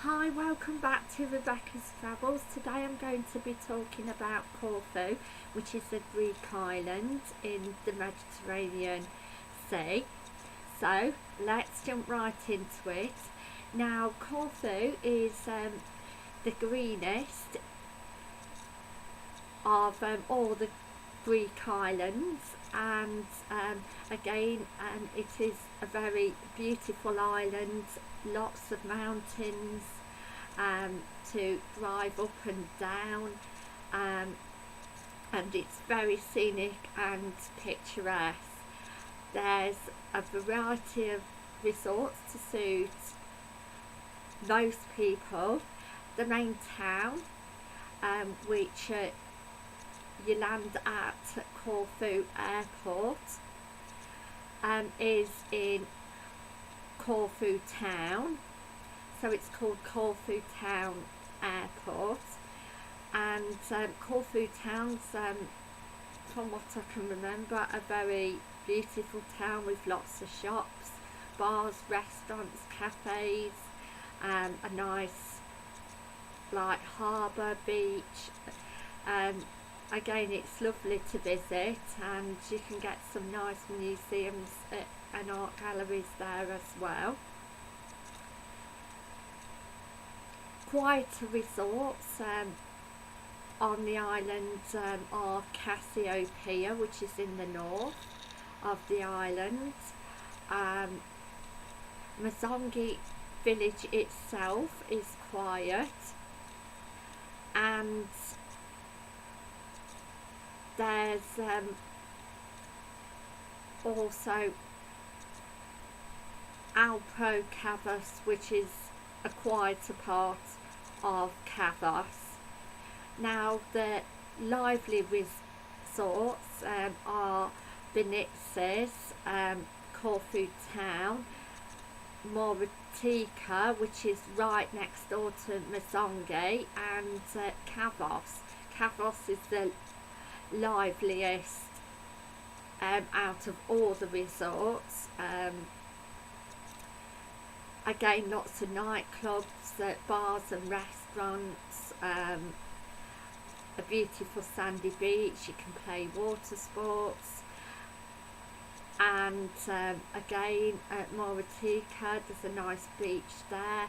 Hi, welcome back to Rebecca's Travels. Today I'm going to be talking about Corfu, which is a Greek island in the Mediterranean Sea. So let's jump right into it. Now, Corfu is the greenest of all the Greek islands, and again it is a very beautiful island, lots of mountains to drive up and down, and it's very scenic and picturesque. There's a variety of resorts to suit most people. The main town, which you land at Corfu Airport, is in Corfu Town, so it's called Corfu Town Airport. And Corfu Town's, from what I can remember, a very beautiful town with lots of shops, bars, restaurants, cafes, a nice like harbour, beach. Again, it's lovely to visit, and you can get some nice museums and art galleries there as well. Quieter resorts on the island are Cassiopeia, which is in the north of the island. Wmergency village itself is quiet, and there's also Alpo Cavus, which is a quieter part of Cavus. Now, the lively resorts are Benitsis, Corfu Town, Wmergency, which is right next door to Wmergency, and Cavus. Cavus is the liveliest out of all the resorts. Again, lots of nightclubs, bars and restaurants, a beautiful sandy beach. You can play water sports, and again at Wmergency there's a nice beach there,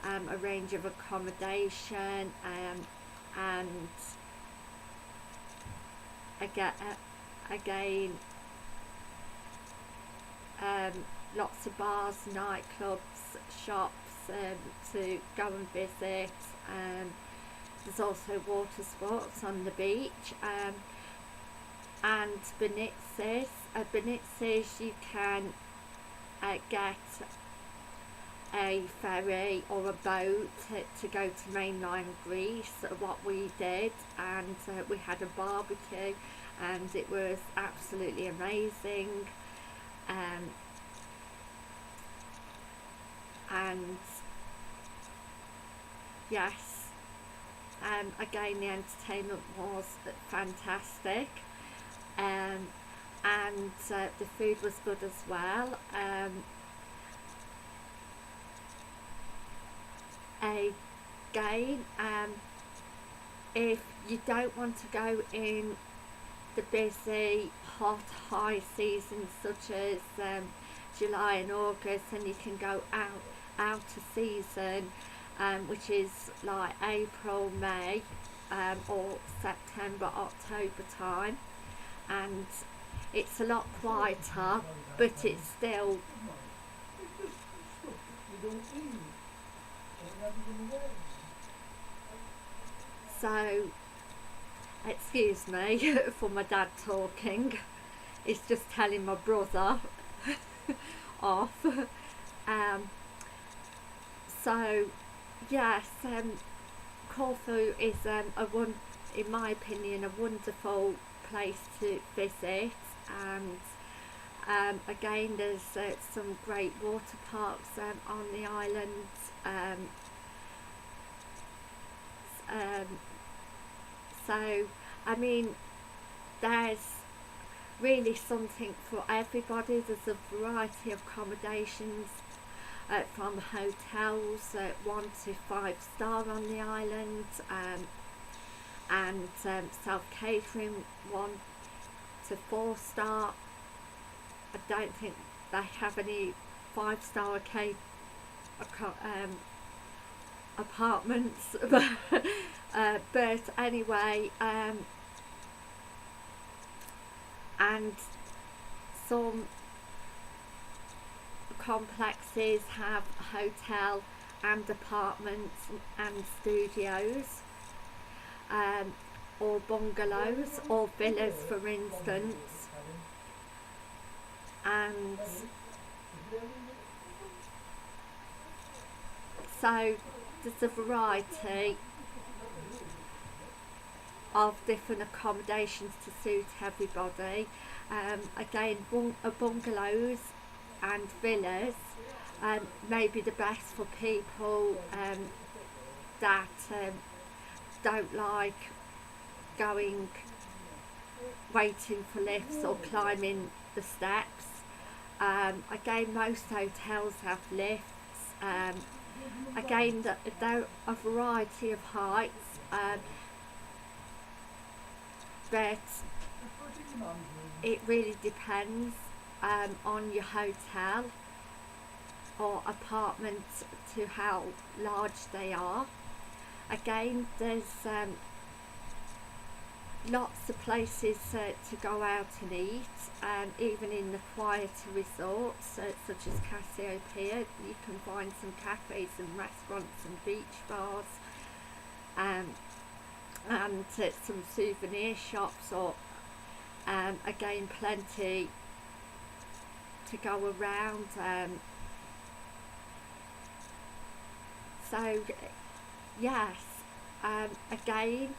a range of accommodation, and again lots of bars, nightclubs, shops to go and visit. There's also water sports on the beach, and Benitsis. Benitsis, you can get a ferry or a boat to go to mainland Greece, what we did, and we had a barbecue, and it was absolutely amazing. And yes, again the entertainment was fantastic, and the food was good as well. Again, if you don't want to go in the busy hot high seasons such as July and August, and you can go out of season, which is like April, May, or September, October time, and it's a lot quieter, but it's still so, excuse me for my dad talking, he's just telling my brother off. So yes, Corfu is in my opinion, a wonderful place to visit, and again there's some great water parks on the island. So I mean, there's really something for everybody. There's a variety of accommodations from hotels 1 to 5 star on the island, and self-catering 1 to 4 star. I don't think they have any 5-star apartments, but anyway, and some complexes have hotel and apartments and studios, or bungalows or villas, for instance, and so there's a variety of different accommodations to suit everybody. Again, bungalows and villas may be the best for people that don't like waiting for lifts or climbing the steps. Again, most hotels have lifts. Again, there are a variety of heights, but it really depends on your hotel or apartment to how large they are. Again, there's lots of places to go out and eat, even in the quieter resorts such as Cassiopeia. You can find some cafes and restaurants and beach bars, and some souvenir shops, or again, plenty to go around. So yes, again,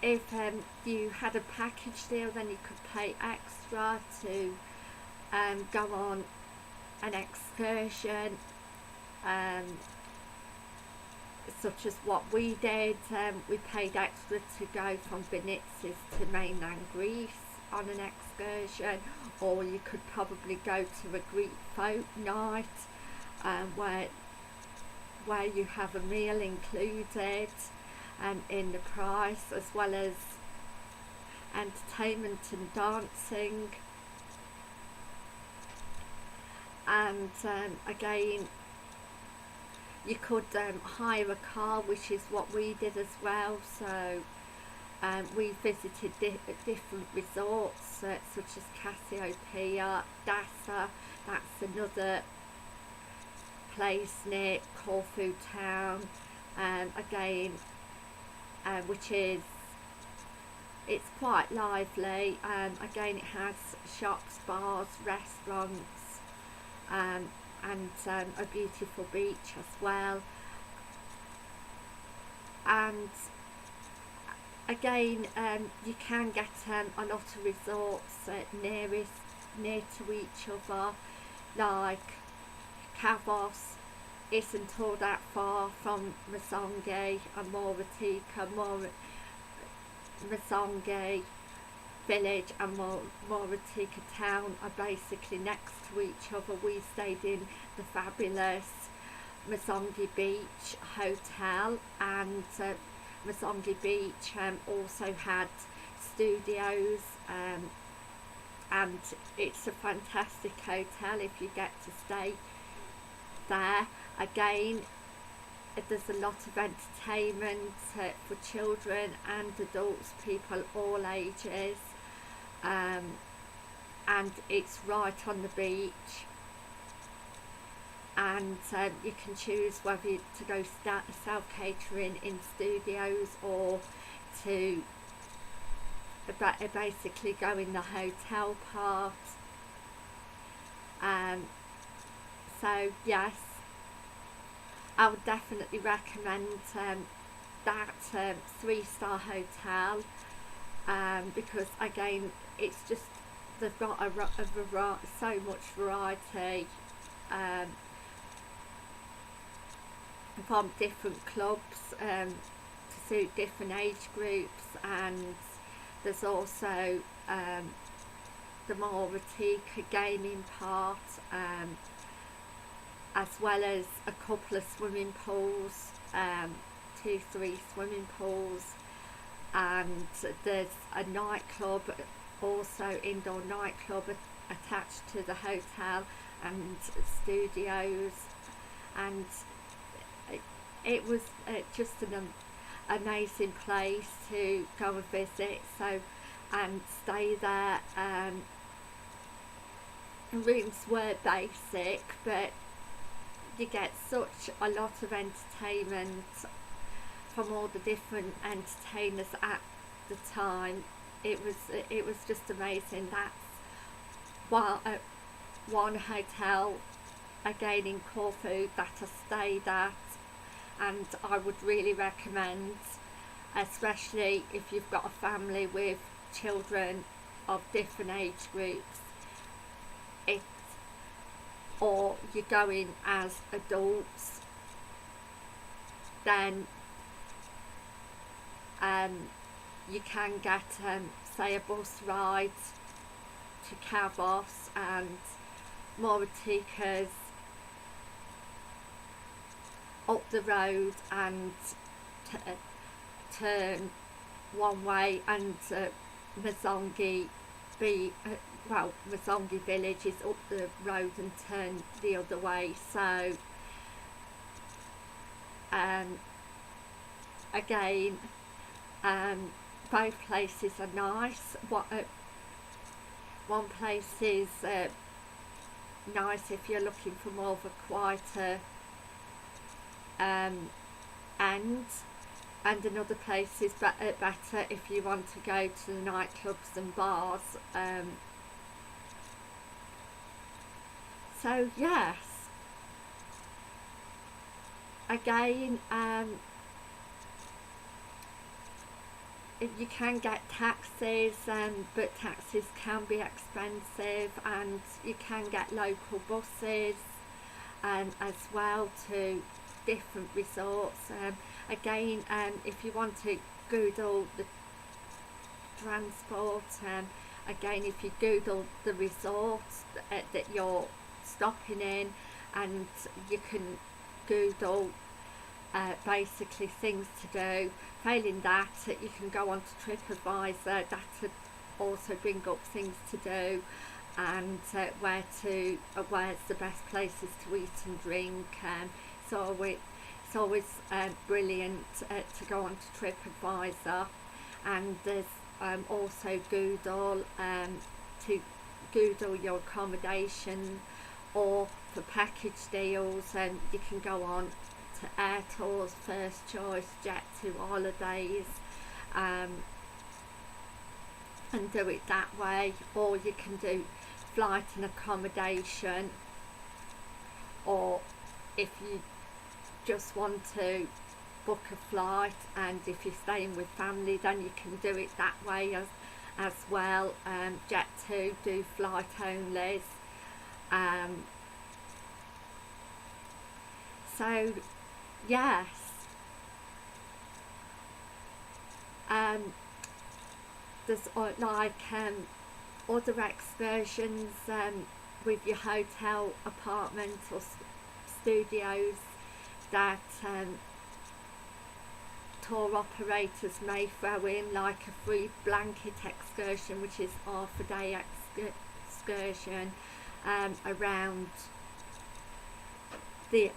if you had a package deal, then you could pay extra to go on an excursion, such as what we did. We paid extra to go from Venices to mainland Greece on an excursion, or you could probably go to a Greek folk night, where you have a meal included in the price, as well as entertainment and dancing. And again, you could hire a car, which is what we did as well. So we visited different resorts, such as Cassiopeia, Dassa, that's another place near Corfu town, again, which is, it's quite lively. Again, it has shops, bars, restaurants, and a beautiful beach as well. And again, you can get a lot of resorts near to each other, like Kavos isn't all that far from Wmergency, and Wmergency village and Wmergency town are basically next to each other. We stayed in the fabulous Wmergency Beach Hotel, and Wmergency Beach also had studios, and it's a fantastic hotel if you get to stay there. Again, there's a lot of entertainment for children and adults, people all ages, and it's right on the beach, and you can choose whether to go self-catering in studios, or to basically go in the hotel part. So yes, I would definitely recommend that 3-star hotel, because again, it's just, they've got so much variety, from different clubs to suit different age groups, and there's also the more Wmergency gaming part, as well as a couple of swimming pools, 2-3 swimming pools, and there's a nightclub, also indoor nightclub attached to the hotel, and studios, and it was just an amazing place to go and visit, so, and stay there. Rooms were basic, but you get such a lot of entertainment from all the different entertainers at the time. It was just amazing. That's one hotel again in Corfu that I stayed at, and I would really recommend, especially if you've got a family with children of different age groups, or you're going as adults, then you can get say a bus ride to Cabos and Mauritica's up the road and turn one way, and Wmergency Wmergency village is up the road and turn the other way. So again, both places are nice. One place is nice if you're looking for more of a quieter end, and another place is better if you want to go to the nightclubs and bars. So yes, again, you can get taxis, but taxis can be expensive, and you can get local buses as well to different resorts. Again, if you want to Google the transport, again, if you Google the resorts that you're stopping in, and you can Google basically things to do. Failing that, you can go on to TripAdvisor, that would also bring up things to do, and where's the best places to eat and drink. So it's always brilliant to go on to TripAdvisor, and there's also Google, to Google your accommodation, or for package deals, and you can go on to Air Tours, First Choice, Jet2 Holidays, and do it that way. Or you can do flight and accommodation, or if you just want to book a flight, and if you're staying with family, then you can do it that way as well. Jet2 do flight onlys. So yes, there's like other excursions with your hotel, apartment, or studios that tour operators may throw in, like a free blanket excursion, which is half a day excursion around the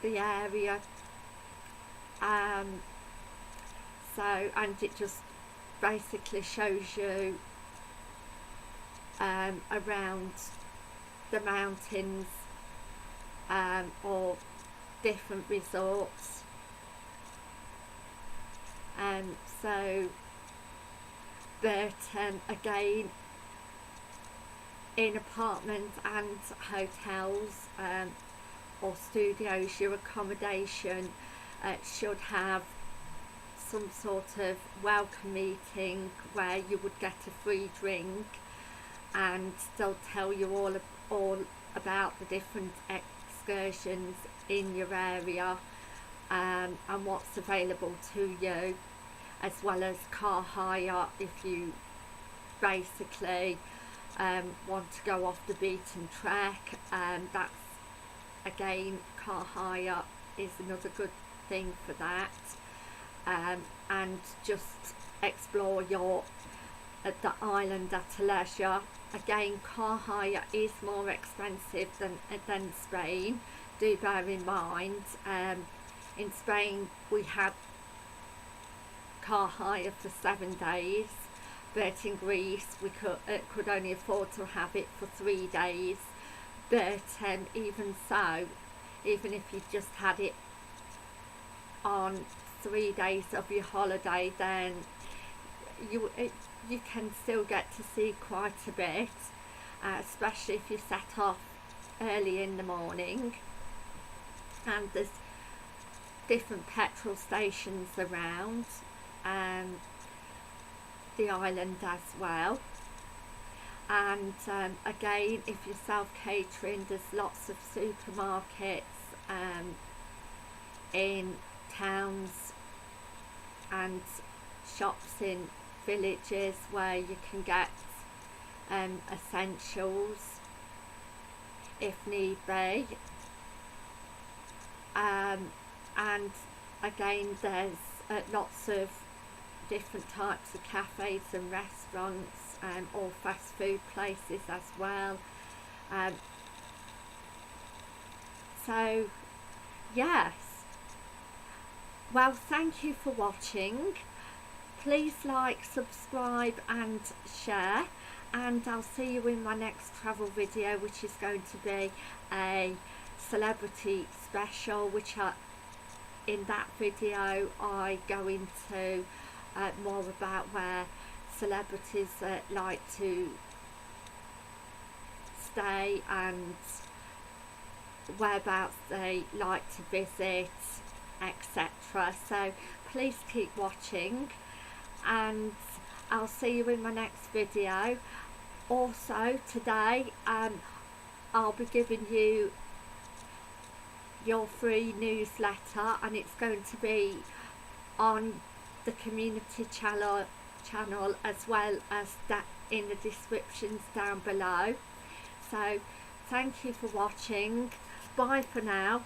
area. So, and it just basically shows you around the mountains, or different resorts. So, but again, in apartments and hotels or studios, your accommodation should have some sort of welcome meeting where you would get a free drink, and they'll tell you all about the different excursions in your area, and what's available to you, as well as car hire if you basically want to go off the beaten track. That's again, car hire is another good thing for that. And just explore the island at a leisure. Again, car hire is more expensive than Spain. Do bear in mind. In Spain we had car hire for 7 days, but in Greece we could only afford to have it for 3 days. But even so, even if you just had it on 3 days of your holiday, then you can still get to see quite a bit, especially if you set off early in the morning. And there's different petrol stations around the island as well. And again, if you're self-catering, there's lots of supermarkets in towns and shops in villages where you can get essentials if need be. And again, there's lots of different types of cafes and restaurants, or fast food places as well. So yes, well, thank you for watching. Please like, subscribe and share, and I'll see you in my next travel video, which is going to be a celebrity special, which in that video I go into more about where celebrities like to stay and whereabouts they like to visit, etc. So please keep watching, and I'll see you in my next video. Also today I'll be giving you your free newsletter, and it's going to be on the community channel as well as that in the descriptions down below. So thank you for watching. Bye for now.